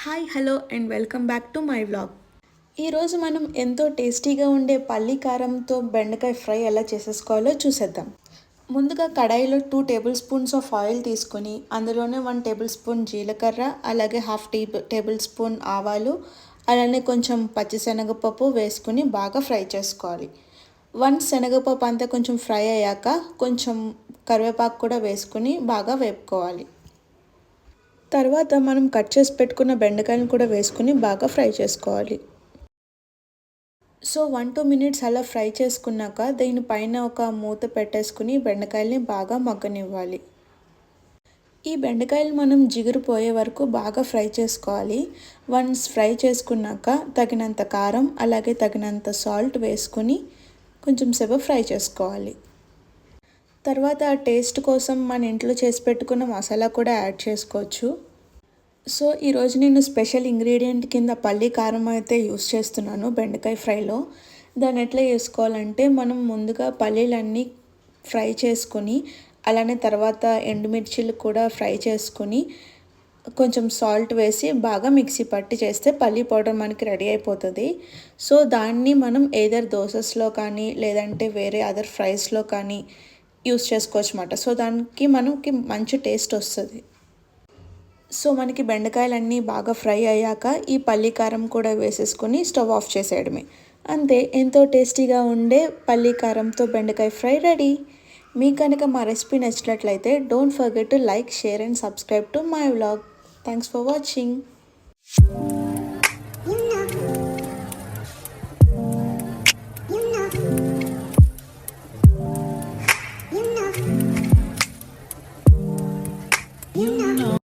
Hi hello and welcome back to my vlog. ఈరోజు మనం ఎంతో టేస్టీగా ఉండే పల్లి కారంతో బెండకాయ ఫ్రై ఎలా చేసేసుకోవాలో చూసేద్దాం. ముందుగా కడాయిలో 2 టేబుల్ స్పూన్స్ ఆఫ్ ఆయిల్ తీసుకొని అందులోనే 1 టేబుల్ స్పూన్ జీలకర్ర, అలాగే హాఫ్ టేబుల్ స్పూన్ ఆవాలు, అలానే కొంచెం పచ్చిశనగపప్పు వేసుకుని బాగా ఫ్రై చేసుకోవాలి. వన్స్ శనగపప్పు అంతా కొంచెం ఫ్రై అయ్యాక కొంచెం కరివేపాకు కూడా వేసుకుని బాగా వేపుకోవాలి. తర్వాత మనం కట్ చేసి పెట్టుకున్న బెండకాయలను కూడా వేసుకుని బాగా ఫ్రై చేసుకోవాలి. సో 1-2 మినిట్స్ అలా ఫ్రై చేసుకున్నాక దీనిపైన ఒక మూత పెట్టేసుకుని బెండకాయల్ని బాగా మగ్గనివ్వాలి. ఈ బెండకాయలు మనం జిగురు పోయే వరకు బాగా ఫ్రై చేసుకోవాలి. వన్స్ ఫ్రై చేసుకున్నాక తగినంత కారం, అలాగే తగినంత సాల్ట్ వేసుకుని కొంచెం సేపు ఫ్రై చేసుకోవాలి. తర్వాత టేస్ట్ కోసం మన ఇంట్లో చేసి పెట్టుకున్న మసాలా కూడా యాడ్ చేసుకోవచ్చు. సో ఈరోజు నేను స్పెషల్ ఇంగ్రీడియంట్ కింద పల్లి కారం అయితే యూస్ చేస్తున్నాను బెండకాయ ఫ్రైలో. దాన్ని ఎట్లా చేసుకోవాలంటే, మనం ముందుగా పల్లీలన్నీ ఫ్రై చేసుకొని, అలానే తర్వాత ఎండుమిర్చీలు కూడా ఫ్రై చేసుకొని కొంచెం సాల్ట్ వేసి బాగా మిక్సీ పట్టి చేస్తే పల్లీ పౌడర్ మనకి రెడీ అయిపోతుంది. సో దాన్ని మనం ఏదర్ దోసెస్లో కానీ లేదంటే వేరే అదర్ ఫ్రైస్లో కానీ యూస్ చేసుకోవచ్చు అన్నమాట. సో దానికి మనకి మంచి టేస్ట్ వస్తుంది. సో మనకి బెండకాయలన్నీ బాగా ఫ్రై అయ్యాక ఈ పల్లి కారం కూడా వేసేసుకొని స్టవ్ ఆఫ్ చేసేయడమే. అంతే, ఎంతో టేస్టీగా ఉండే పల్లి కారంతో బెండకాయ ఫ్రై రెడీ. మీకు కనుక మా రెసిపీ నచ్చినట్లయితే don't forget to like, share and subscribe to my vlog. Thanks for watching.